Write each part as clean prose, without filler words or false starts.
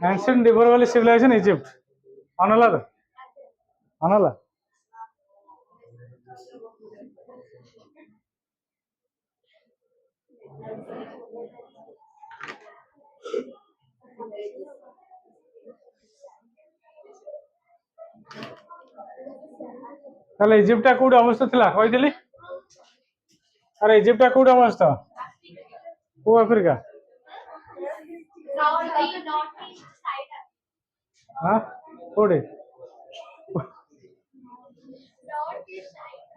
ancient river valley civilization Egypt అనలా అనలా তাহলে ইজিপ্টটা কোଉଠି অবস্থা ଥିଲା କହିଥିଲି আরে ইজিপ্টটা কোଉଠି অবস্থা କୋଉ ଆଫ୍ରିକା ହଁ କୋଉଠି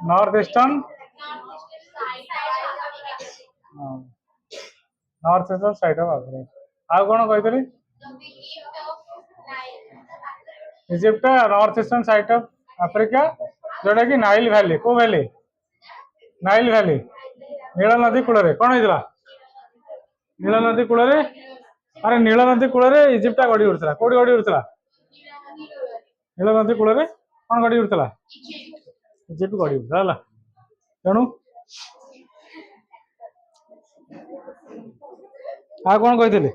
north eastern north eastern side of Africa ଆଉ କ'ଣ କହିଥିଲି ଇଜିପ୍ଟଟା north eastern side of Africa ଯୋଉଟା କି ନାଇଲ ଭ୍ୟାଲି କୋଉ ଭ୍ୟାଲି ନାଇଲ ଭ୍ୟାଲି ନୀଳ ନଦୀ କୂଳରେ କ'ଣ ହେଇଥିଲା ନୀଳ ନଦୀ କୂଳରେ ଆରେ ନୀଳ ନଦୀ କୂଳରେ ଇଜିପ୍ଟଟା ଗଢ଼ି ଉଠୁଥିଲା କୋଉଠି ଗଢ଼ି ଉଠୁଥିଲା ନୀଳ ନଦୀ କୂଳରେ କ'ଣ ଗଢ଼ି ଉଠୁଥିଲା ଇଜିପ୍ଟ ଗଢ଼ି ଉଠୁଥିଲା ହେଲା ତେଣୁ ଆଉ କ'ଣ କହିଥିଲି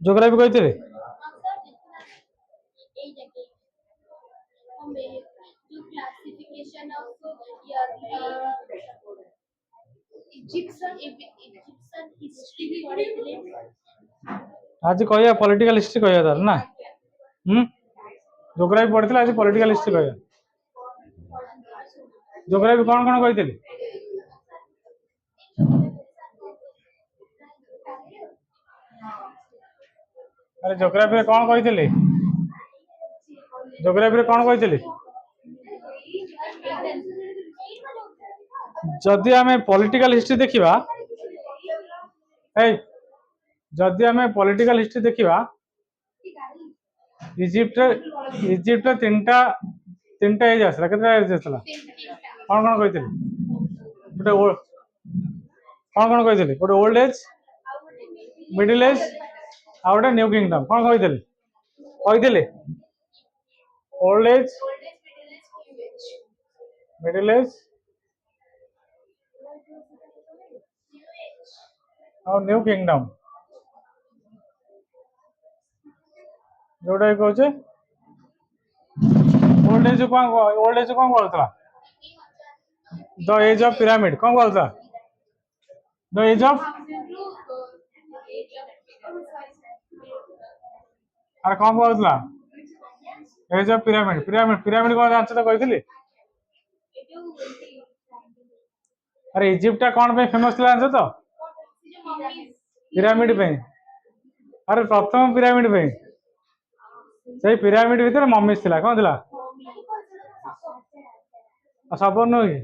জিওগ্রাফি କହିଥିଲି आज कहिया पॉलिटिकल हिस्ट्री कहिया तार ना जियोग्राफी पढ़िथिला आज पॉलिटिकल हिस्ट्री कहिया जियोग्राफी कौन कौन कहिथिली अरे जियोग्राफी कौन कहिथिली जियोग्राफी कौन कहिथिली जदि आमे पॉलिटिकल हिस्ट्री देखिबा जदि आमे पॉलिटिकल हिस्ट्री देखिबा इजिप्ट तीनटा एज आसला केतना एज आसला कौन कौन कहिथिली गोटे कौन कौन कहिथिली गोटे ओल्ड एज मिडिल एज आ गोटे न्यू किंगडम कौन कहिथिली ओल्ड एज मिडिल एज और न्यू किंगडम जोटा कहे ओल्ड एज कौन कहता द एज ऑफ पिरामिड कौन कहता द एज ऑफ अरे कौन कहता age of pyramid pyramid pyramid कौन जानते तो कही अरे इजिप्टा कौन पे फेमस थी जानते तो पिरामिड पे अरे प्रथम पिरामिड पे से पिरामिड भीतर मम्मीज थिला कौन थिला शब नुह कि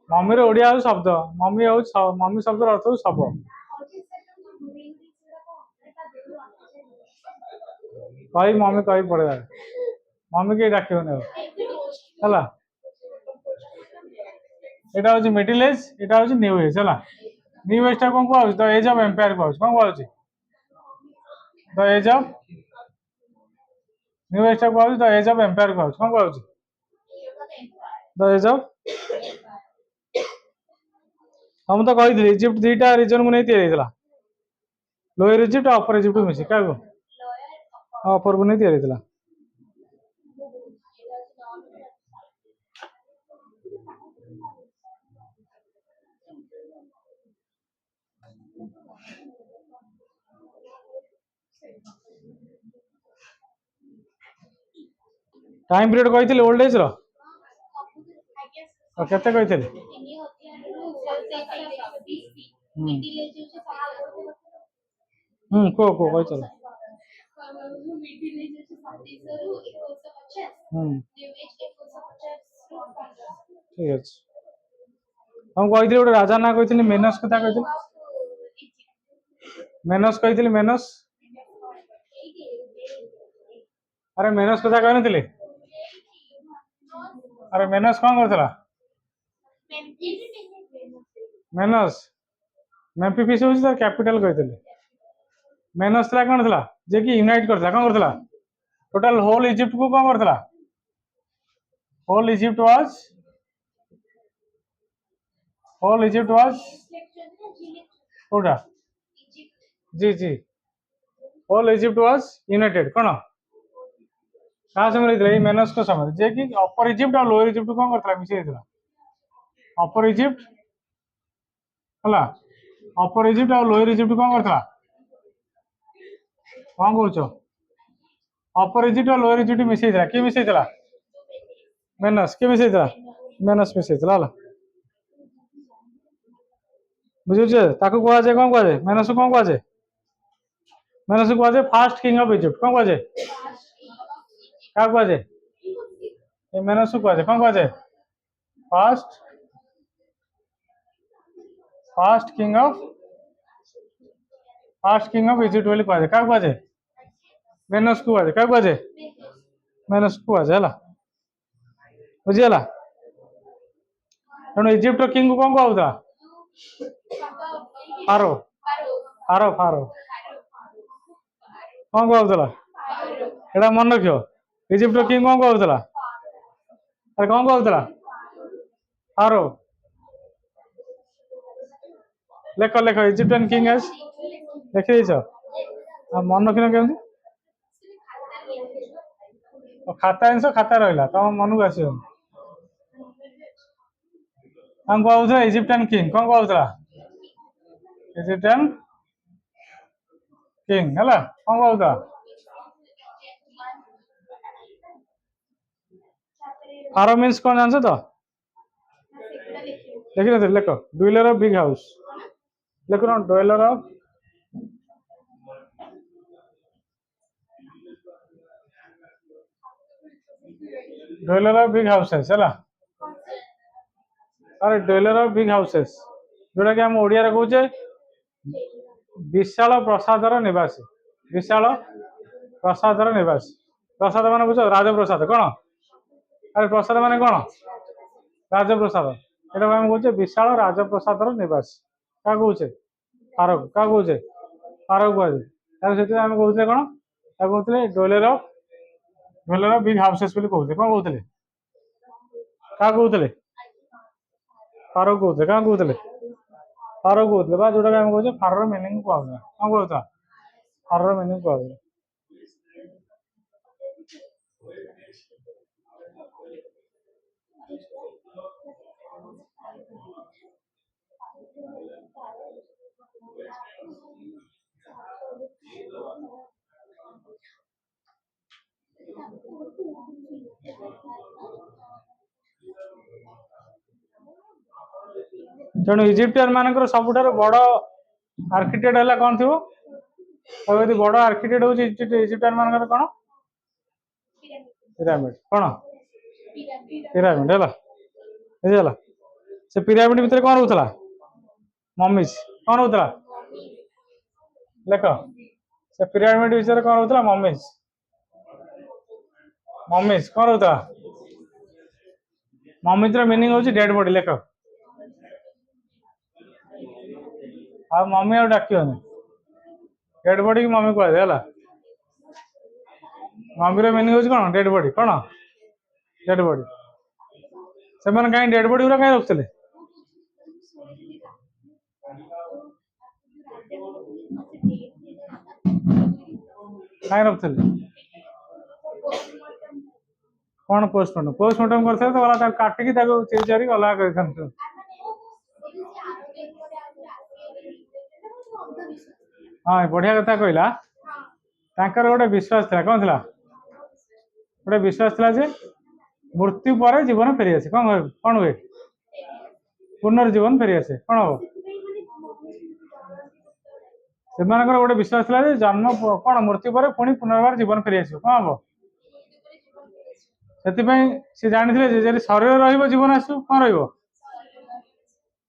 मम्मी ओडिया हूँ शब्द मम्मी हूँ मम्मी शब्द अर्थ हूँ शब कही मम्मी कही पड़ेगा मम्मी के डाकिबनी है एटा हूँ मिडिल एज एटा हूँ न्यू एज है न्यू एज टा कौन कहूँ द एज ऑफ एम्पायर कहूँ कौन कहूँ the age of new age टा कहूँ द एज ऑफ एम्पायर कहूँ कौन कहूँ द एज ऑफ हम तो कही इजिप्ट दीटा रिजन को नहीं तैयारी लोअर इजिप्ट अपर इजिप्ट मिसी क्या अपर को नहीं तैयारी टाइम पीरियड कही ओल्ड एज केते कही को कही चल ठीक है हम कही गोटे राजा ना कही मेनस कथा कही मेनस कही मेनस अरे मेनस कथा कही नी अरे मेनस कौन करता मेनस मेम्फिस हूँ तार कैपिटल कही मेनस था कौन था जे कि यूनाइट करता कौन करता टोटल होल इजिप्ट को कौन करता होल इजिप्ट वाज कोटा जी जी होल इजिप्ट वाज यूनाइटेड कौन क्या समय मेनस को समय जे कि अपर इजिप्ट और लोअर इजिप्ट कौन करता मिसे अपर इजिप्ट है अपर इजिप्ट और लोअर इजिप्ट कौन करता कौन कौच अपर इजिप्ट और लोअर इजिप्ट मिसे किए मिसे मेनस किए मिसे मेनस मिसे बुझे ताको कह जाए कौन कह मेनस कौन कह मेनस कह जाए फास्ट किंग ऑफ इजिप्ट कौन कह क्या कह मेनस कह जाए कौन कह fast fast king of Egypt बोली कह क्या कह मेनस को कह क्या कह मेनस को कह है बुझीगला तेणु इजिप्ट किंग को कौन कहता फारो फारो फारो कौन कहला एटा मन रख इजिप्ट किंग कौन कहला अरे कौन कहला फारो लेख लेख इजिप्टियन किंग एज लिखी मन रखिन केमती खाता जिन खाता रहा तुम मन को आस कहला इजिप्टियन किंग कौन कहला इजिप्टियन किंग है कौन कहला फारो मीन्स कौन जान तो देखी न लेख डुइलर ऑफ बिग हाउस लेख न डुइलर ऑफ बिग हाउसेस है अरे डुइलर ऑफ बिग हाउसेस जोटा कि हम ओडिया कहे विशाल प्रसादर निवासी विशाल प्रसादर निवासी प्रसाद मान बुझ राजप्रसाद कौन अरे प्रसाद मान कौन राजप्रसाद यहाँ आम कहे विशाल राजप्रसादर निवासी क्या कहे फारक क्या कहे फारक कहे से आम कहते कौन कहते डुइलर ऑफ बिग हाउसेस कहते कौन कहते क्या कहते फारक कहते क्या कहते फारो कहते जोटा आम कहे फारर मिनिंग कहते कौन कहता फारर मिनिंग कहते तेणु इजिप्टियन मानकर सबुठ बड़ आर्किटेक्ट है कौन थी बड़ आर्किटेक्ट हूँ इजिप्टियन मानकर कौन पिरामिड कौन पिरामिड है बुझीगला से पिरामिड भितर कौन रोला मम्मीज कौन रोला लेख से पिरामिड विषय कौन रोला मम्मीज मम्मीज कौन रोला मम्मीज मीनिंग हूँ डेड बॉडी लेख आ मम्मी आ डाक डेड बॉडी की मम्मी कह है मम्मी मीनिंग हूँ कौन डेड बॉडी कौन डेड बॉडी से कहीं डेड बॉडी गुरा कहीं रखुले कहीं रखुले कौन पोस्टमार्टम करते तो गला काटिकी चेरी चारी अलग कर हाँ बढ़िया कथा कहला गोटे विश्वास था कौन था गोटे विश्वास था जे मृत्यु पर जीवन फेरी आसे कौन हुए पुनर्जीवन फेरी आसे कौन हम से गोटे विश्वास था जन्म कौन मृत्यु पर पुणी पुनर्बार जीवन फेरी आस कौन हम से जानी थे शरीर रीवन आस कौन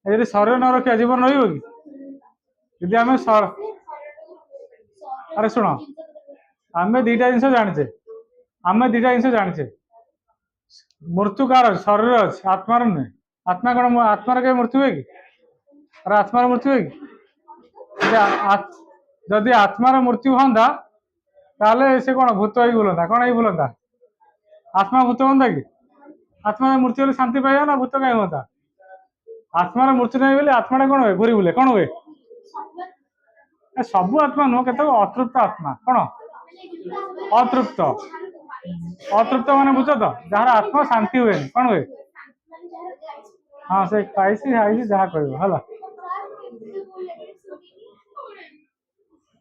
री शरीर न रखा जीवन रही आम अरे शुण आम दीटा जिन जाचे आम दीटा जिन जाचे मृत्यु कार शरीर अच्छे आत्मार नुहे आत्मा कौन आत्मार कहीं मृत्यु हुए कि अरे आत्मार मृत्यु है जदि आत्मार मृत्यु हाँ ताले से कौन भूत ही बुलता कौन ही बुलता आत्मा भूत हाँ कि आत्मा मृत्यु हेल्ले शांति पाइबा ना भूत कहीं हाँ आत्मार मृत्यु नहीं बोले आत्मा कौन हुए घूरी बुले कौन हुए सब आत्मा नुह के अतृप्त आत्मा कौन अतृप्त अतृप्त माने बुझ तो जार आत्मा शांति हुए कौन हुए हाँ से खाई जहाँ कह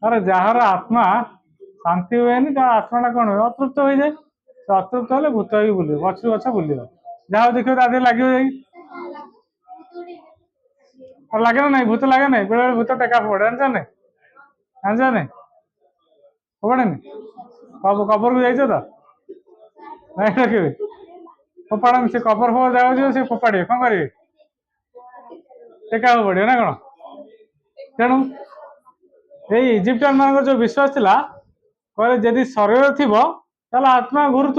अरे जार आत्मा शांति हुए आत्मा कौन हुए अतृप्त हो जाए अतृप्त हेल्ले भूत ही बुल गच गच बुल जहाँ देखिए ता लगे लगे ना भूत लगे ना बेले भूत टेका पड़े जाने जाने पड़े कबर को जाइए तो नहीं रखे फोपाड़ से कबर फबर जाओ से फोपाड़े कौन करेंगे टेका पड़े ना कौन तेणु ये इजिप्टियन मान जो विश्वास था कहले जदि शरीर थी आत्मा घूरु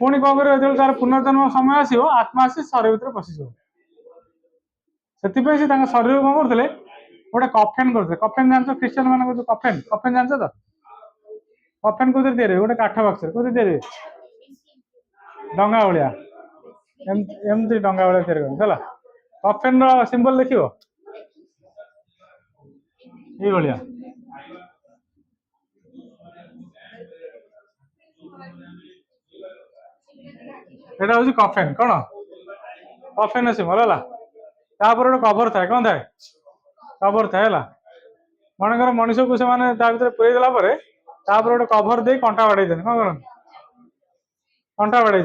पुणी कौन कर तार पुनर्जन्म समय आसो आत्मा आसी शरीर भर पशिज से शरीर कौन करते गोटे कफेन करते कफेन जान ख्रीस्टान मान जो कफेन कफेन जान तो कफेन को गोटे काठ बक्स को डंगा भाया एमती डंगा भाया कफेन सिंबल देखिए ये एटा हूँ कफेन कौन कफेन सिंबल है गोटे कवर थाए कौन थाए कवर थाए मनकर मनीष को से पूरे देला गोटे कवर दे कंटा बाड़े कौन कर कंटा बाड़े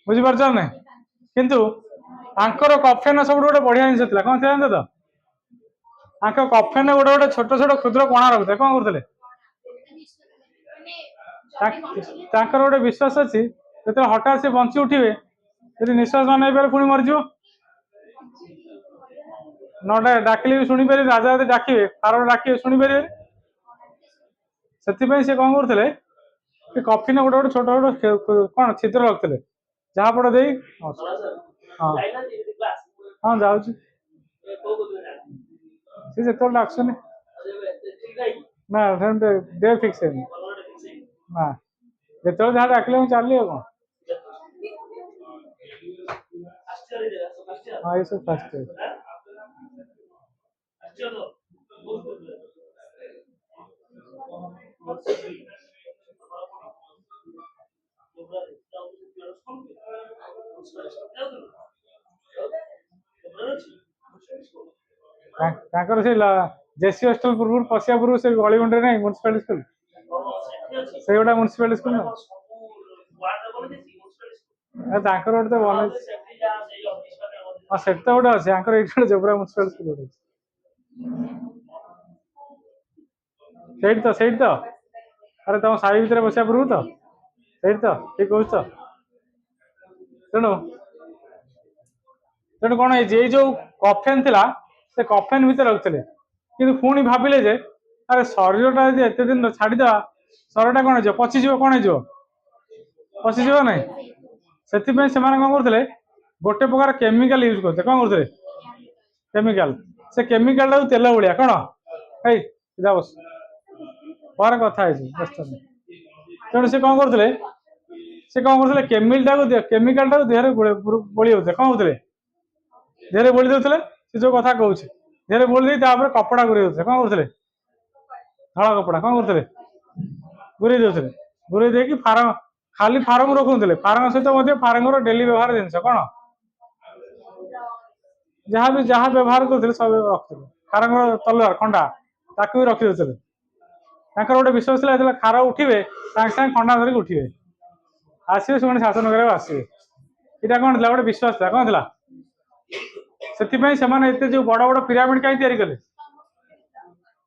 बुझीपार ना किंतु आंकर कफेन सब गोटे बढ़िया जिन था कौन थे तो आंक कफेन गोटे गोटे छोट छोट क्षुद्र कणा रखते कौन करते गोटे विश्वास अच्छी जो हठात से बंची उठे यदि निश्वास न नहीं पारे पुणी मरज न डाकिले भी शुणी पारे राजा यदि डाकिए फारो डाकिए शुणी पारे से कौन करते कफिन गोटे गोटे छोट छोट कौन छिद्र रखते जहाँ पट दे हाँ हाँ जाऊँ सी जो डाकुन ना डे फिक्स ना जो जहाँ डाकिले मुझे चलि कौन हाँ ये सब फर्स्ट से जेसी हॉस्टल पूर्व पशिया पूर्व से गलीगंडे ना म्यूनिसिपल स्कूल से गोटा म्यूनिसिपल स्कूल ना गोटे तो बन हाँ से गोटे अच्छे जोबरा म्यूनिसिपल स्कूल गोटे तो अरे तुम साड़ी भितर बसा पूर्व तो ठीक कह तेणु तेणु कौन ये जो कफेन थिला से कफेन भितर रखते कि पुणी भाविले जे अरे शरीरटा यदि एत दिन छाड़ीद शरीरटा कौन हो पचिज कौन हो पचिज ना से कौन करते गोटे प्रकार केमिकल यूज करते कौन करते केमिकल से केमिकल तेल भाया कौन है बस पर कथा तेणु से कौन करते केमिकल देह बोली होते कौन होते देह बोली दे से जो कथा कहूँ देह बोली दे कपड़ा गुरी दे कौन करते धड़ा कपड़ा कौन करते गुरी दे गुरी दे फार्म खाली फार्म रखुले फार्म सहित फार्म डेली व्यवहार जिन कौन जहाँ व्यवहार करते सब रखते फार्म तलवार खंडा ताकू भी रखी दे गोटे विश्वास था खार उठे सागे खंडा धरिक उठे आसवे से शासन कर आसवे यहाँ कौन था गोटे विश्वास था कौन था से जो बड़ बड़ पिरामिड कहीं तैयारी कले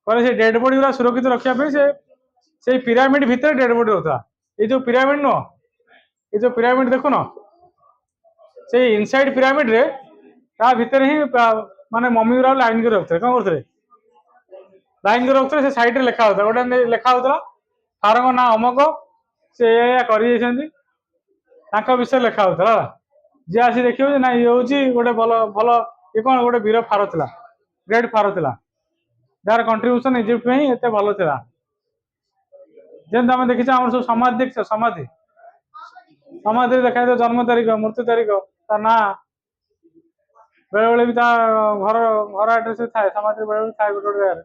कहले डेड बॉडी गुरा सुरक्षित रखापी से पिरामिड भितर डेड बॉडी होता ये जो पिरामिड नुह ये जो पिरामिड देखुन से इनसाइड पिरामिड रे ता भितर ही माने मम्मी गुरा लाइन कर रखते कौन करते लाइन कर रखते से साइड रे लिखा होता गोटे लिखा होता फारंग ना अमक से कर विषय लिखा होता जी आसी देखिए ना ये हूँ गोटे भल भल ये कौन गोटे वीर फारो थिला ग्रेट फारो थिला जार कंट्रीब्यूशन इजिप्ट में ही एते भलो थिला जेन तमे देखिछ हमर सब समाधि देखछ समाधि समाधि देखाय तो जन्म तारीख मृत्यु तारीख ता ना बेले बेले भी ता घर घर एड्रेस थाए समाधि बेले बेले थाए गोटे गोटे जगह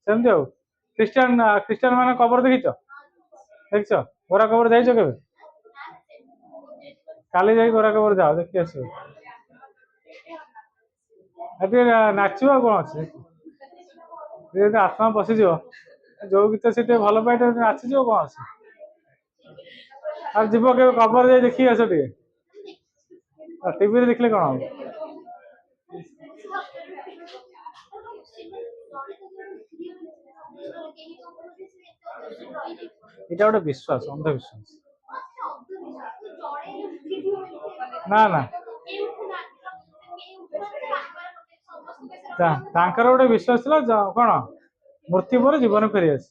सेमती हो क्रिश्चियन क्रिश्चियन माने कबर देखिछ देखछ गोरा कबर जाइछ केबे काली जाई गोरा कबर जाओ देखि आसो अभी नाचिबा कोन अछि जे आत्मा पसिଯିବ जो गीत से भल पाए नाचिज कौन आस जीव के खबर जाए देखी आस टे टीवी देखले कौन हम এটা গোটে विश्वास अंधविश्वास ना ना तांकर गोटे विश्वास कौन मृत्यु पर जीवन फेरी आस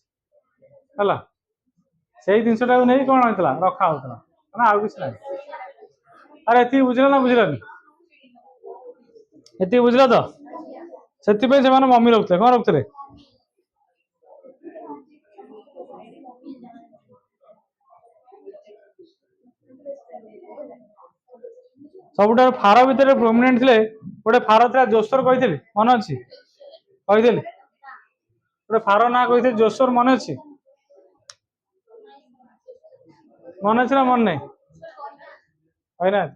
से जिनसा नहीं कौन होता रखा होता ना आउ किसी ना अरे ये बुझल ना बुझलानी ये बुझल तो से मम्मी रखते कौन रखते सब फार भितर प्रोमिनेंट थे गोटे फार था जोसर कही मन अच्छी कही गोटे फार ना कही जोसर मन अच्छी मन अच्छे ना मन नहीं कहना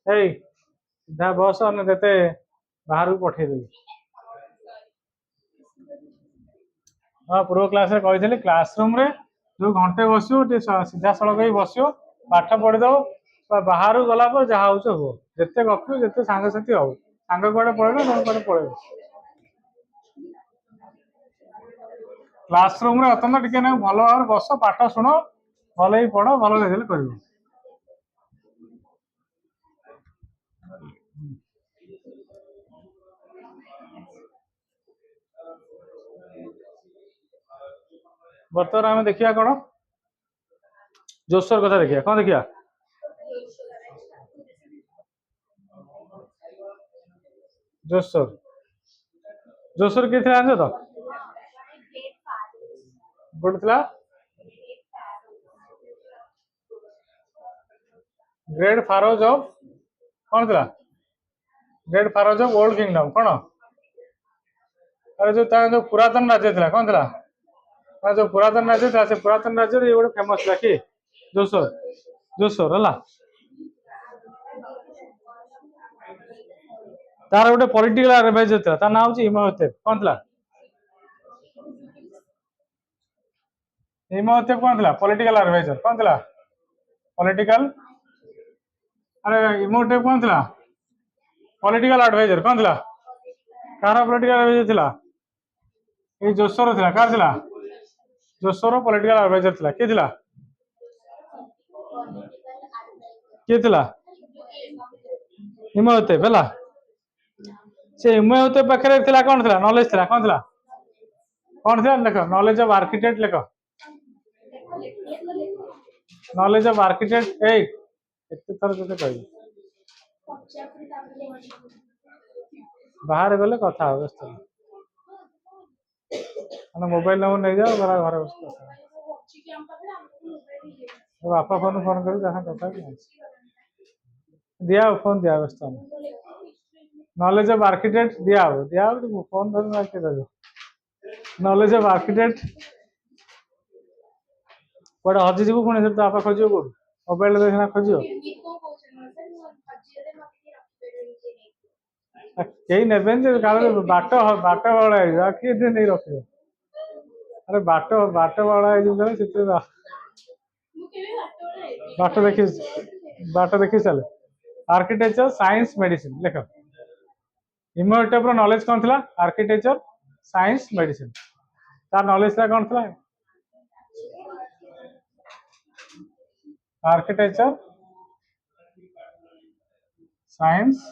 सीधा बस ते बाहर को पठेदेवी हाँ पूर्व क्लास कही क्लासरूम रे जो घंटे बस सीधा सड़क बस पाठ पढ़ीदेव बाहर गला जहाँ हूँ हम जिते गप जिते सांगसाथी हो सांग कड़े पड़े तुम कड़े पड़े क्लासरूम रे अतंत टे भल भाव बस पाठ शुण भल ही पढ़ भल रेजल्ट कर बर्तमान आम देखिया कौन जोसर कथा देखिया कौन देखिया जोसर जोसर किए थे तो गोटे ग्रेट फारोज ऑफ कौन था ग्रेट फारोज ऑफ ओल्ड किंगडम कौन अरे जो पुरातन राज्य था कौन था जो पुरातन राज्य था से पुरातन राज्य ये गोटे फेमस था कि जोसर जोसर है तार गोटे पॉलिटिकल एडवाइजर था तार नाम हूँ इमहतेब कौन था इमहतेब कौन था पॉलिटिकल एडवाइजर कौन था पॉलिटिकल अरे इमहतेब कौन था पॉलिटिकल एडवाइजर कौन था कार पॉलिटिकल एडवाइजर था ये जोसर था कार था जोसर पॉलिटिकल एडवाइजर था किए था किए था इमहतेब है से इमहतेब पाखे कौन था नॉलेज था कौन था कौन था लिख नॉलेज ऑफ आर्किटेक्ट लिख नॉलेज ऑफ आर्किटेक्ट एते थर जो कह बाहर गले कथा व्यस्त मोबाइल नंबर नहीं जाओ घर घर बापा फोन फोन कर कथा दिया फोन दिया व्यस्त नॉलेज ऑफ आर्किटेक्ट दिया फोन धर नॉलेज ऑफ आर्किटेक्ट कौटे हजिजी पुणी तो बापा खोज कौट मोबाइल देखना खोज कई ने बाट बाट बड़ा किए नहीं रख अरे बाट बाट बड़ा बाट देखी चले आर्किटेक्चर साइंस मेडिसिन लिख इमहतेब नॉलेज कौन था आर्किटेक्चर साइंस मेडिसिन तार नॉलेज था कौन था आर्किटेक्चर साइंस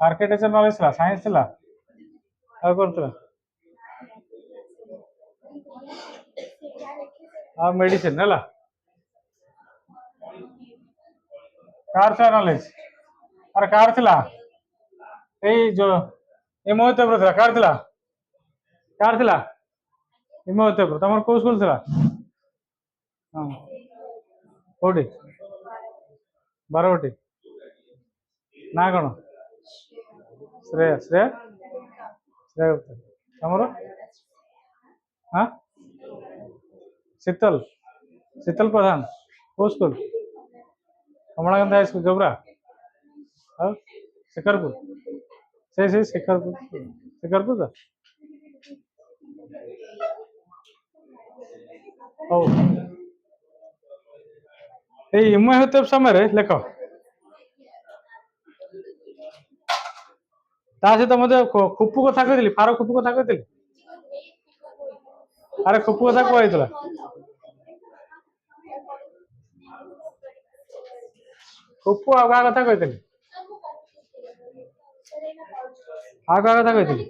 आर्किटेक्चर नॉलेज था साइंस था कौन था ଆଉ ମେଡିସିନ ହେଲା। କାହାର ଥିଲା ନଲେଜ? ଆରେ କାହାର ଥିଲା? ଏଇ ଯୋଉ ହିମୋତେପ୍ର ଥିଲା। କାହାର ଥିଲା? କାହାର ଥିଲା? ହିମୋତେପ୍ର। ତମର କୋଉ ସ୍କୁଲ ଥିଲା? ହଁ କୋଉଠି? ବାରବାଟୀ। ନା କଣ? ଶ୍ରେୟା ଶ୍ରେୟା ଶ୍ରେୟା ଗୁପ୍ତା। ତମର? ହଁ ଶୀତଲ ଶୀତଲ ପ୍ରଧାନ। କୋଉ ସ୍କୁଲ? କମଳାକାନ୍ତ ହାଇସ୍କୁଲ ଜୋବ୍ରା। ଆଉ ଶିଖରପୁର। ସେଇ ଶିଖରପୁର ଶିଖରପୁର ତ। ହଉ ଏଇ ଇମୋତେପ୍ ସମୟରେ ଲେଖ। ତା ସହିତ ମଧ୍ୟ ଖୁପୁ କଥା କହିଥିଲି। ଫାର ଖୁପୁ କଥା କହିଥିଲି। ଆରେ ଖୁପୁ କଥା କୁହାଯାଇଥିଲା। ଖୁପୁ ଆଉ କାହା କଥା କହିଥିଲି? ଆଉ କାହା କଥା କହିଥିଲି?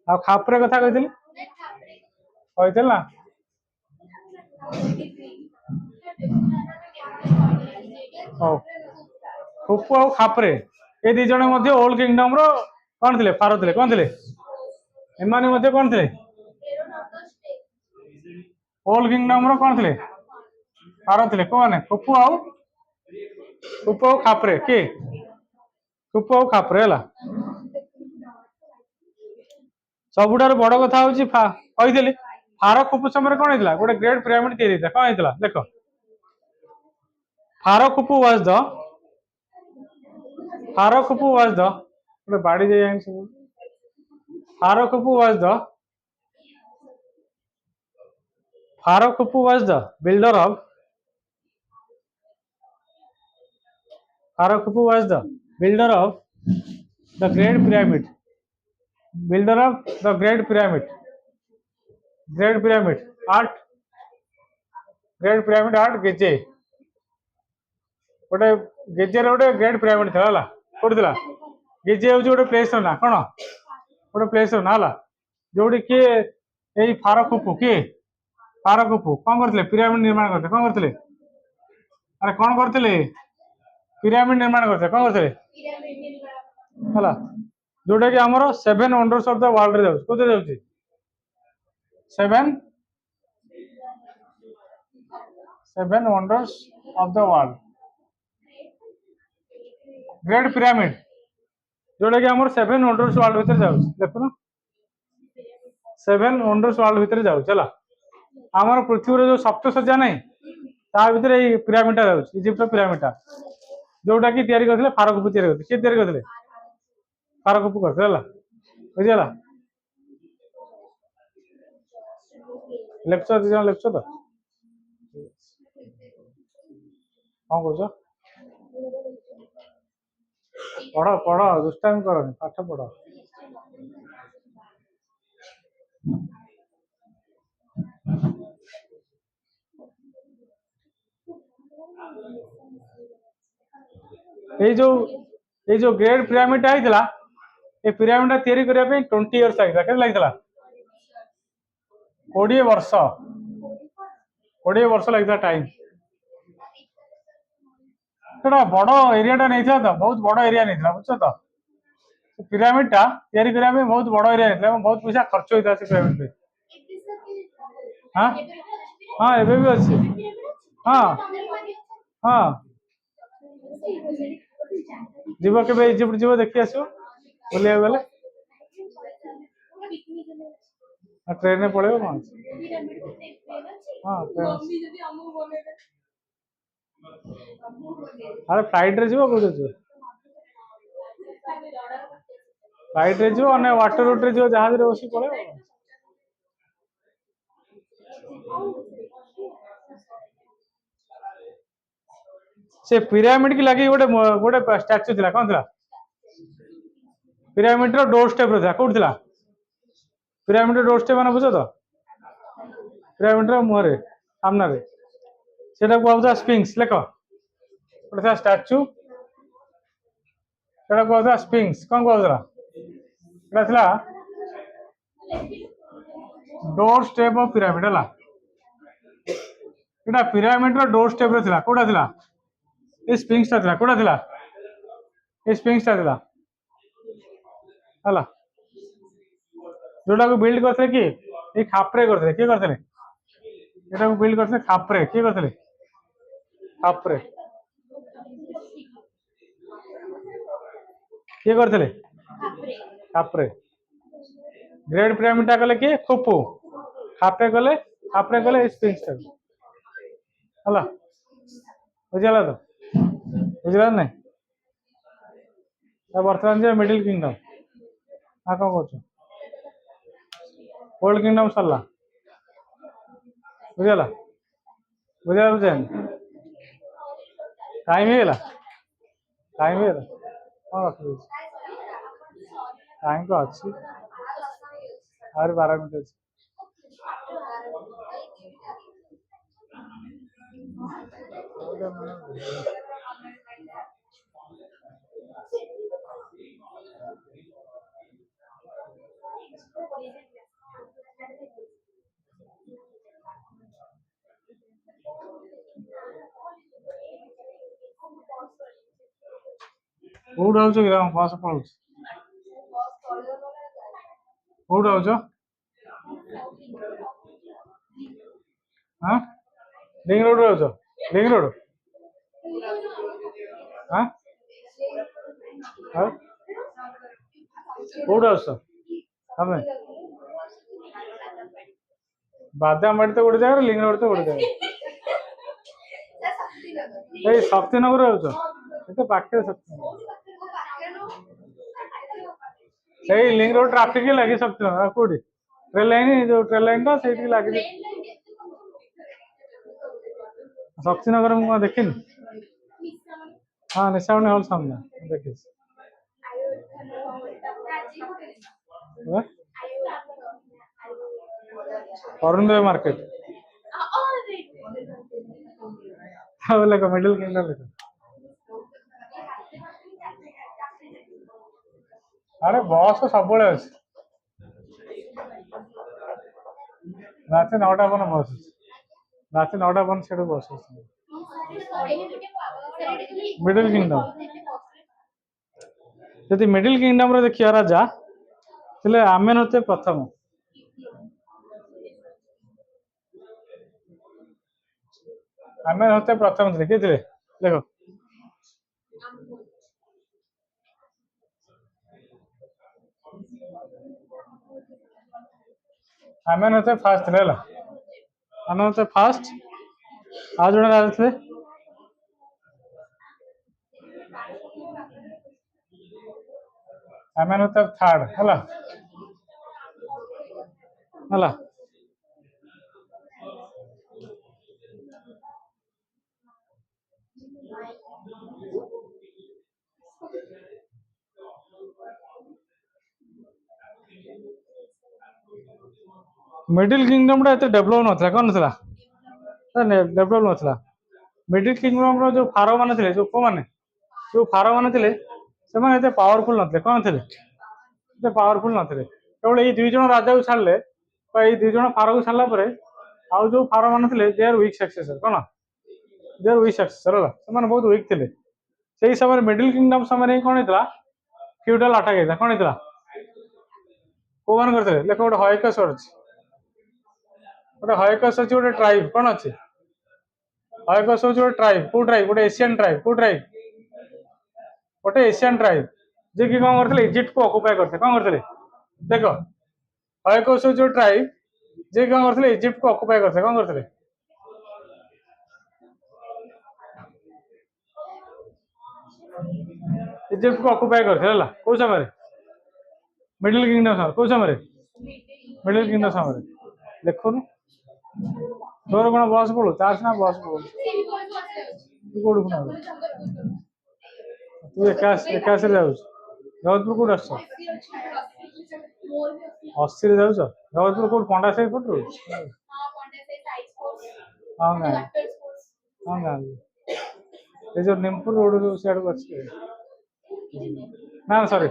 ଆଉ ଖାପ୍ରେ କଥା କହିଥିଲି। କହିଥିଲି ନା? ହଉ ଖୁପୁ ଆଉ ଖାପ୍ରେ ଏ ଦି ଜଣ ମଧ୍ୟ ଓଲ୍ଡ କିଙ୍ଗଡମ ର କଣ ଥିଲେ? ଫାର ଥିଲେ। କଣ ଥିଲେ? ଏମାନେ ମଧ୍ୟ କଣ ଥିଲେ? ଓଲ୍ଡ କିଙ୍ଗଡମ ର କଣ ଥିଲେ? ଫାର ଥିଲେ। କୋଉମାନେ? ଖୁପୁ ଆଉ ଖାପ୍ରେ। କିଏ? ଖୁପୁ ଆଉ ଖାପ୍ରେ ହେଲା। ସବୁଠାରୁ ବଡ କଥା ହଉଛି କହିଥିଲି ଫାର ଖୁପୁ ସମୟରେ କଣ ହେଇଥିଲା? ଗୋଟେ ଗ୍ରେଟ୍ ପିରାମିଡ ତିଆରି ହେଇଥିଲା। କଣ ହେଇଥିଲା? ଦେଖ। ଫାର ଖୁପୁ ୱାଜ ଦ ଗୋଟେ ବାଡି ଯାଇ ଆଣି ସବୁ। Pharaoh Khufu was the builder of the great pyramid. ଆର୍ଟ ଗେଜେ। ଗୋଟେ ଗେଜେର ଗୋଟେ ଗ୍ରେଟ୍ ପିରାମିଡ ଥିଲା ହେଲା। କୋଉଠି ଥିଲା? ଗେଜେ ହଉଛି ଗୋଟେ ପ୍ଲେସ ର ନା। କଣ? ଗୋଟେ ପ୍ଲେସ ର ନା ହେଲା। ଯୋଉଠି କିଏ ଏଇ ଫାର ଖୁପୁ କିଏ? ଫାର ଖୁପୁ କଣ କରିଥିଲେ? ପିରାମିଡ ନିର୍ମାଣ କରିଥିଲେ। କଣ କରିଥିଲେ? ଆରେ କଣ କରିଥିଲେ? ପିରାମିଡ ନିର୍ମାଣ କରିଥିଲେ। କଣ କରିଥିଲେ? ହେଲା। ଯୋଉଟା କି ଆମର 7 ୱଣ୍ଡର୍ସ ଅଫ ଦ ୱାର୍ଲଡ ରେ ଯାଉଛି। କୋଉଥିରେ ଯାଉଛି? 7 wonders of the world. Great pyramid ଯୋଉଟା କି ଆମର 7 ୱଣ୍ଡର୍ସ ୱାର୍ଲଡ ଭିତରେ ଯାଉଛି। ଦେଖୁନ 7 ୱଣ୍ଡର୍ସ ୱାର୍ଲଡ ଭିତରେ ଯାଉଛି ହେଲା। ଆମର ପୃଥିବୀରେ ଯୋଉ ସପ୍ତ ସଜ୍ଜା ନାହିଁ ତା ଭିତରେ ଏଇ ପିରାମିଡ ଟା ଯାଉଛି। ଇଜିପ୍ଟର ପିରାମିଡ ଟା ଯୋଉଟା କି ତିଆରି କରିଥିଲେ ଫାର ଖୁପୁ ତିଆରି କରିଥିଲେ। କିଏ ତିଆରି କରିଥିଲେ? ଫାର ଖୁପୁ କରିଥିଲେ ହେଲା। ବୁଝିଗଲା? ଲେକ୍ଚର ଦି ଜଣ ଲେକ୍ଚର ତ କଣ କହୁଛ? ପଢ ଦୁଷ୍ଟାମି କରନି। ପାଠ ପଢ। ଏଇ ଯୋଉ ଗ୍ରେଟ୍ ପିରାମିଡ ଟା ହେଇଥିଲା ଏ ପିରାମିଡ ଟା ତିଆରି କରିବା ପାଇଁ 20 ଇୟର୍ସ ଲାଗିଥିଲା। କେତେ ଲାଗିଥିଲା? 20 ବର୍ଷ। 20 ବର୍ଷ ଲାଗିଥିଲା ଟାଇମ। ସେଟା ବଡ ଏରିଆ ଟା ନେଇଥିଲା ତ। ବହୁତ ବଡ ଏରିଆ ନେଇଥିଲା। ବୁଝଛ ତ? ପିରାମିଡ ଟା ତିଆରି କରିବା ପାଇଁ ବହୁତ ବଡ ଏରିଆ ନେଇଥିଲା ଏବଂ ବହୁତ ପଇସା ଖର୍ଚ୍ଚ ହେଇଥିଲା ସେ ପିରାମିଡ ପାଇଁ। ହଁ ଏବେ ବି ଅଛି। ହଁ ଯିବ କେବେ ଇଜିପ୍ଟ ଯିବ ଦେଖି ଆସିବ ବୁଲିବାକୁ ଗଲେ। ଟ୍ରେନରେ ପଳେଇବ କଣ ଆରେ ଫ୍ଲାଇଟ ରେ ଯିବ କୋଉଥିରେ ଯିବ? ଫ୍ଲାଇଟ ରେ ଯିବ ନା ୱାଟର ରୁଟ ରେ ଯିବ ଜାହାଜରେ ବସିକି ପଳେଇବ। ସେ ପିରାମିଡ କି ଲାଗି ଗୋଟେ ଷ୍ଟାଚୁ ଥିଲା। କଣ ଥିଲା? ପିରାମିଡ ର ଡୋର ଷ୍ଟେପ ଥିଲା। କୋଉଠି ଥିଲା? ପିରାମିଡ ଡୋର ଷ୍ଟେପ ମାନେ ବୁଝ ତ? ପିରାମିଡ ର ମୁହଁରେ ସାମ୍ନାରେ ସେଟା କୁହାଯାଉଥିଲା ସ୍ଫିଙ୍କ୍ସ। ଲେଖ। ଗୋଟେ ଥିଲା ଷ୍ଟାଚୁ ସେଟା କୁହାଯାଉଥିଲା ସ୍ଫିଙ୍କ୍ସ। କଣ କୁହାଯାଉଥିଲା? ସେଟା ଥିଲା ଡୋର ଷ୍ଟେପ ଅଫ ପିରାମିଡ ହେଲା। ଏଟା ପିରାମିଡର ଡୋର ଷ୍ଟେପରେ ଥିଲା କୋଉଟା ଥିଲା ଏ ସ୍ପିଙ୍କ୍ସଟା ଥିଲା କୋଉଟା ଥିଲା ଏ ସ୍ପିଙ୍କ୍ସଟା ଥିଲା ହେଲା ଯୋଉଟାକୁ ବିଲ୍ଡ କରିଥିଲେ କିଏ ଏଇ ଖାପ୍ରେ କରିଥିଲେ କିଏ କରିଥିଲେ ଏଟାକୁ ବିଲ୍ଡ କରିଥିଲେ ଖାପ୍ରେ କିଏ କରିଥିଲେ ଖାପ୍ରେ କିଏ କରିଥିଲେ ଖାପ୍ରେ ଗ୍ରେଟ୍ ପିରାମିଡଟା କଲେ କିଏ ଖୁଫୁ ଖାପ୍ରେ କଲେ ସ୍ପିଙ୍କ୍ସଟା ହେଲା ବୁଝିଗଲା ତ ବୁଝିଲା ନାଇଁ ବର୍ତ୍ତମାନ ଯେ ମିଡିଲ କିଙ୍ଗଡମ ଆଉ କଣ କହୁଛୁ ଓଲ୍ଡ କିଙ୍ଗଡମ ସରିଲା ବୁଝିଗଲା ବୁଝିଗଲା ବୁଝେନି ଟାଇମ ହେଇଗଲା କଣ ରଖିଦେଇଛି ଟାଇମ ତ ଅଛି ଆହୁରି 12 ମିନିଟ ଅଛି କୋଉଠି ରହୁଛ କି ତମ ବସ ପଳଉଛି କୋଉଠି ରହୁଛ ହଁ ରିଙ୍ଗ ରୋଡ ରହୁଛ ରିଙ୍ଗ ରୋଡ ହଁ ଆଉ କୋଉଠି ଆସୁଛ ତମେ ବାଦାମବାଡି ତ ଗୋଟେ ଜାଗାରେ ଲିଙ୍ଗ ରୋଡ ତ ଗୋଟେ ଜାଗାରେ ଏଇ ଶକ୍ତିନଗର ରହୁଛ ଏତେ ପାଖରେ ଶକ୍ତିନଗର ସେଇ ଲିଙ୍ଗ ରୋଡ ଟ୍ରାଫିକ ଲାଗି ଶକ୍ତିନଗର ଆଉ କୋଉଠି ଟ୍ରେନ ଲାଇନ ଯୋଉ ଟ୍ରେନ ଲାଇନ ଟା ସେଇଠି ଲାଗିଛି ଶକ୍ତିନଗର ମୁଁ କଣ ଦେଖିନି ହଁ ନିଶାମଣି ହଲ୍ ସାମ୍ନା ଦେଖିଛି ଅରୁଣଦୟ ମାର୍କେଟ ଲେଖ ମିଡିଲ କିଙ୍ଗଡମ ଲେଖ ଆରେ ବସ୍ ସବୁବେଳେ ଅଛି ରାତି 9ଟା ପର୍ଯ୍ୟନ୍ତ ବସ୍ ଅଛି ରାତି 9ଟା ପର୍ଯ୍ୟନ୍ତ ସେଠୁ ବସ୍ ଅଛି ମିଡିଲ କିଙ୍ଗଡମ ଯଦି ମିଡିଲ କିଙ୍ଗଡମରେ ଦେଖିବା ରାଜା ତାହେଲେ ଆମେନହତେ ପ୍ରଥମ ଆମେନହତେ ପ୍ରଥମ ଥିଲେ କିଏ ଥିଲେ ଦେଖ ଆମେନହତେ ଫାଷ୍ଟ ଥିଲେ ହେଲା ଆମେନହତେ ଫାଷ୍ଟ ଆଉ ଜଣେ ରାଜା ଥିଲେ ଆମେନହତେ ଥାର୍ଡ ହେଲା ହେଲା ମିଡିଲ କିଙ୍ଗଡମ ଟା ଏତେ ଡେଭଲପ ନଥିଲା କଣ ନଥିଲା ଡେଭଲପ ନଥିଲା ମିଡିଲ କିଙ୍ଗଡମ ର ଯୋଉ ଫାରୋ ମାନେ ଥିଲେ ଯୋଉ ଫାରୋ ମାନେ ଥିଲେ ସେମାନେ ଏତେ ପାୱାରଫୁଲ ନଥିଲେ କଣ ଥିଲେ ଏତେ ପାୱାରଫୁଲ ନଥିଲେ କେବଳ ଏଇ 2 ଜଣ ରାଜାକୁ ଛାଡ଼ିଲେ ବା ଏଇ 2 ଜଣ ଫାରୋକୁ ଛାଡ଼ିଲା ପରେ ଆଉ ଯୋଉ ଫାରୋ ମାନେ ଥିଲେ ଦେ ଆର ୱିକ୍ ସକ୍ସେସର କଣ ଦେ ଆର ୱିକ୍ ସକ୍ସେସର ହେଲା ସେମାନେ ବହୁତ ୱିକ୍ ଥିଲେ ସେଇ ସମୟରେ ମିଡିଲ କିଙ୍ଗଡମ ସମୟରେ କଣ ହେଇଥିଲା ଫ୍ୟୁଡାଲ ଆଟାକ ହେଇଥିଲା କଣ ହେଇଥିଲା କୋଉମାନେ କରିଥିଲେ ଲେଖ ଗୋଟେ ହୟକସ ଅଛି ଗୋଟେ ହୟକସ ଅଛି ଗୋଟେ ଟ୍ରାଇବ କଣ ଅଛି ହୟକସ ହଉଛି ଗୋଟେ ଟ୍ରାଇବ କୋଉ ଟ୍ରାଇବ ଗୋଟେ ଏସିଆନ ଟ୍ରାଇବ କୋଉ ଟ୍ରାଇବ ଗୋଟେ ଏସିଆନ ଟ୍ରାଇବ ଯେ କି କଣ କରିଥିଲେ ଇଜିପ୍ଟ କୁ ଅକୁପାଇ କରିଥିଲେ କଣ କରିଥିଲେ ଦେଖ ହୟକସ ହଉଛି ଗୋଟେ ଟ୍ରାଇବ ଯେ କଣ କରିଥିଲେ ଇଜିପ୍ଟ କୁ ଅକୁପାଇ କରିଥିଲେ କଣ କରିଥିଲେ ଇଜିପ୍ଟ କୁ ଅକୁପାଇ କରିଥିଲେ ହେଲା କୋଉ ସମୟରେ ମିଡିଲ କିଙ୍ଗଡମ ସମୟରେ କୋଉ ସମୟରେ ମିଡିଲ କିଙ୍ଗଡମ ସମୟରେ ଦେଖୁନୁ ତୋର କଣ ବସ୍ ପଳୁ ତାର ସିନା ବସ୍ ପଳୁ ତୁ କୋଉଠୁ ପୁଣି ତୁ ଏକାଶୀରେ ଯାଉଛୁ ଜଗତପୁର କୋଉଠି ଆସୁଛ 80ରେ ଯାଉଛ ଜଗତପୁର କୋଉଠି ପଣ୍ଡା ସାହି ପଟରୁ ହଁ ଗାଁ ହଁ ଗାଁ ଏ ଯୋଉ ନିମପୁର ରୋଡ ଯୋଉ ସିଆଡକୁ ଅଛି ନା ସରି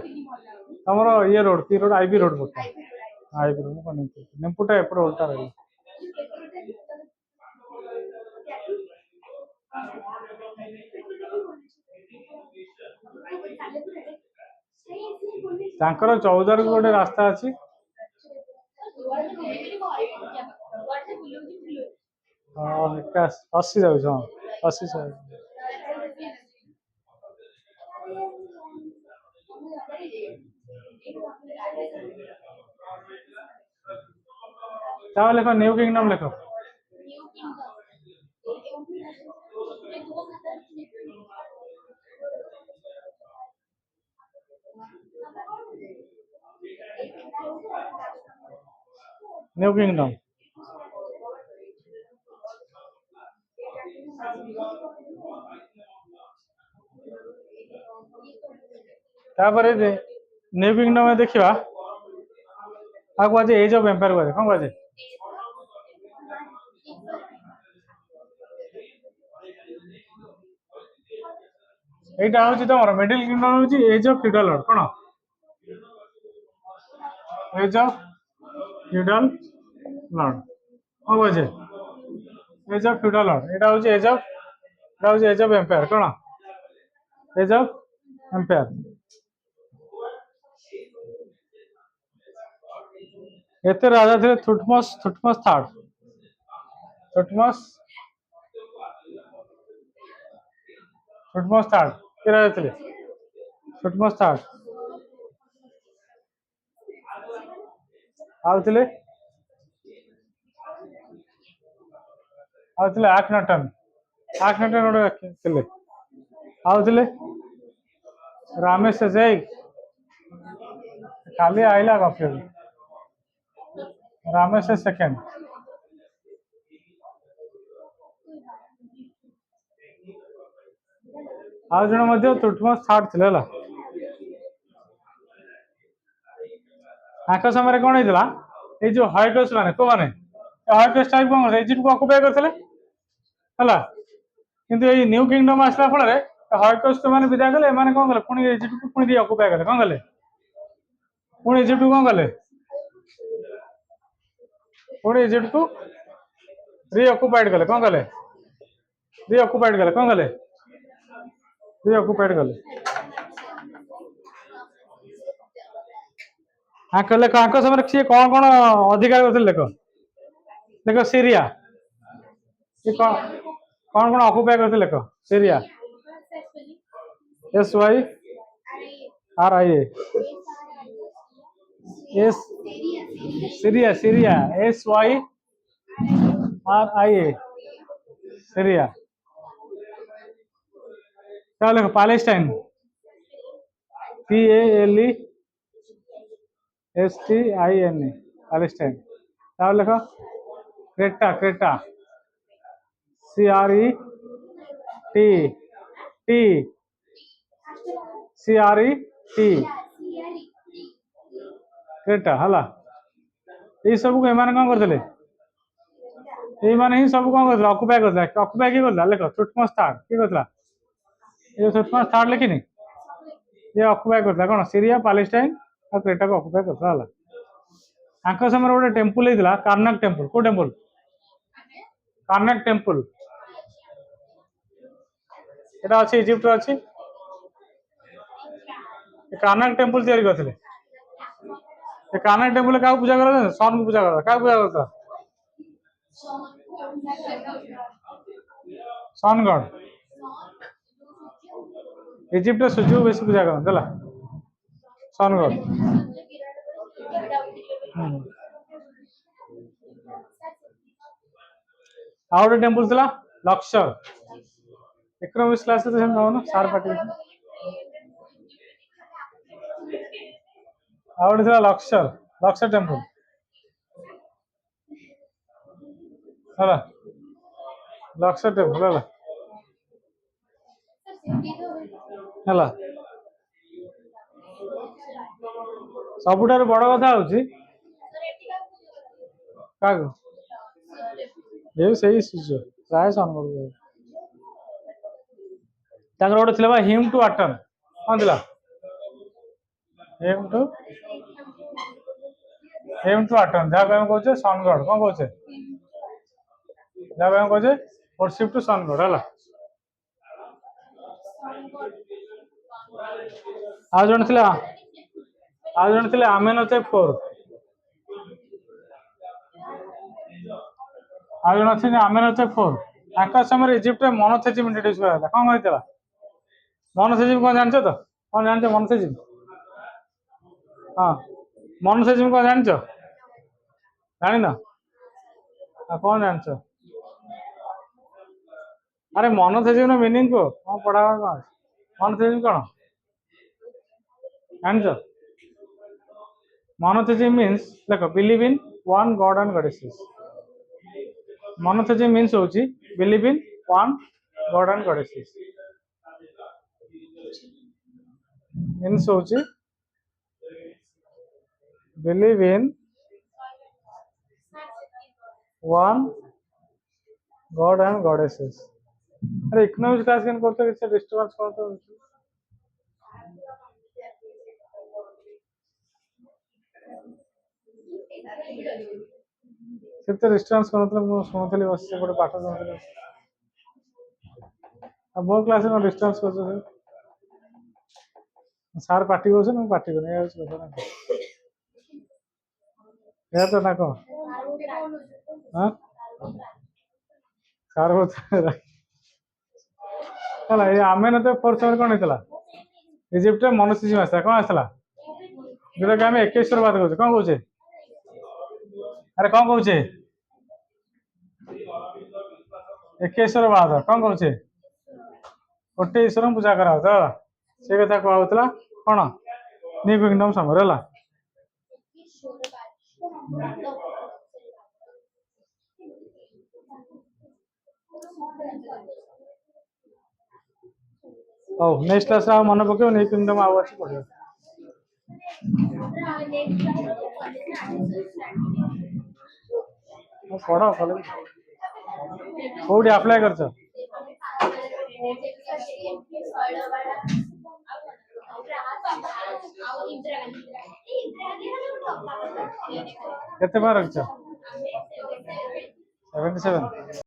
ତମର ଇଏ ରୋଡ କି ରୋଡ ଆଇବି ରୋଡ ପଟ ଆଇବି ରୋଡ ନିମପୁରଟା ଏପଟେ ଓଲଟା ରହିଲା ତାଙ୍କର 14 କୁ ଗୋଟେ ରାସ୍ତା ଅଛି। ହଁ 80 ଯାଉଛି, ହଁ 80 ତାহলে লেখো নিউ কিংডম লেখো। নিউ কিংডম तापर न्यू किंगडम देखा कहे एज ऑफ एम्पायर कहे कौन कहे এইটা হচ্ছে তোমার মিডল কিংডম হচ্ছে এজ অফ ফিউডাল লর্ড কোন এজ অফ ফিউডাল লর্ড কোন কইছে এজ অফ ফিউডাল লর্ড এটা হচ্ছে এজ অফ এম্পায়ার কোন এজ অফ এম্পায়ার এতে রাজা थे थुटमस थर्ड थुटमस थर्ड के राजा थे थुटमस थर्ड आउथिले आखनाटन गोटे थे आउथिले रामेश जय खाली आइला गफे रामेश सेकेंड आउ जन तुटमस थर्ड थे समय कौन होता ये जो हाइटोस मैंने कौ मैंने हाइटोस टाइप कौन इजिप्ट को अकुपाई करते किंतु ये न्यू किंगडम आसला फल हाइटोस को मैंने विदा कले मैंने कौन कले पुणी इजिप्ट को पुणी अकुपाई कले कौन कले पुणी इजिप्ट को कौन कले पुणी इजिप्ट को रीअकुपाइड कले कौन कले रीअकुपाइड कले कौन कले रीअकुपाइड कले लेख समय सी कौन कौन अधिकार करते लेख देख सीरिया कौन कौन अकुपाई करते लेख Syria SYRIA S Syria Syria SYRIA Syria क्या लेखो पैलेस्टाइन PALESTINE पैलेस्टाइन क्या लेखो क्रेटा क्रेटा CRET क्रेटा हला ये सब को एमाने कौन करते ये माने ही सब कौन करते अकुपाई करते अकुपाई किए करता लेख थुटमस थर्ड किए करता ये थुटमस थर्ड लिखिनी ये अकुपाई करता कौन सीरिया पैलेस्टाइन और क्रेटा को अकुपाई करता हला समय गोटे टेम्पल होता कार्नाक टेम्पल को टेम्पल कार्नाक टेम्पल এটা আছে ইজিপ্টে আছে कार्नाक टेम्पल तैयारी करते कार्नाक टेम्पल क्या पूजा करता सन को पूजा करता क्या पूजा करता सन गॉड इजिप्ट सूर्य को बेसी पूजा करते सन गॉड आ गोटे टेम्पल था लक्सर इकोनॉमिक्स क्लास तो सेम ना सार पार्टी आ गोटे था लक्सर लक्सर टेम्पल है लक्सर टेम्पल है सबुठार बड़ कथा हूँ ये सही सूर्य प्राय सन गोटे थे हिम टू आटन कौन थी हिम टू आटन जहाँ कहे सन गॉड कौन कहे जहाँ कहे वर्शिप टू सन गॉड है ଆଉ ଜଣେ ଥିଲେ ଆମେନଚେକ୍ 4। ଆଉ ଜଣେ ଅଛନ୍ତି ଆମେନଚେକ୍ 4। ତାଙ୍କ ସମୟରେ ଇଜିପ୍ଟରେ ମନୋଥେଜିମ୍ ଇଣ୍ଟ୍ରୋଡ୍ୟୁସ୍ କରାଗଲା। କଣ ହେଇଥିଲା? ମନୋଥେଜିମ୍ କଣ ଜାଣିଛ ତ? କଣ ଜାଣିଛ ମନୋଥେଜିମ୍? ହଁ, ମନୋଥେଜିମ୍ କଣ ଜାଣିଛ? ଜାଣିନ? ଆଉ କଣ ଜାଣିଛ? ଆରେ ମନୋଥେଜିମ୍ ର ମିନିଂ କୁହ। କଣ ପଢା କଣ ଅଛି? ମନୋଥେଜିମ୍ କଣ ଜାଣିଛ? Monotheism means like a believe in one god and goddesses. Monotheism means होची believe in one god and goddesses. Means होची believe in one god and goddesses. अरे इकोनॉमिक्स क्लास केन करते किसी डिस्टर्बेंस करते हो? कितने डिस्टर्बेंस करते हो? मैं सुनते लिए बस से बड़े पाठक सुनते लिए। अब वो क्लास में डिस्टर्बेंस करते हो? सार पार्टी को से ना पार्टी को नहीं है उसको तो ना। यह तो ना को। हाँ? सार होता है। चला ये आमेन तो फोर्स और कौन है चला? इजिप्ट में मोनोथेइज्म आसा कौन आसला? जोटा कि आमे 21 बात कहूचे कौन कहूचे? अरे कौन कहूचे? 21 बात कौन कहूचे? गोटे ईश्वर पूजा करा होता से कथा कहउतला कोन न्यू किंगडम समरे हला ओ नेक्स्ट क्लास आ मन पके न्यू किंगडम आउ अछि पढियो पढ़ो कॉलेज कोडी अप्लाई करछ केते बार रखछ 77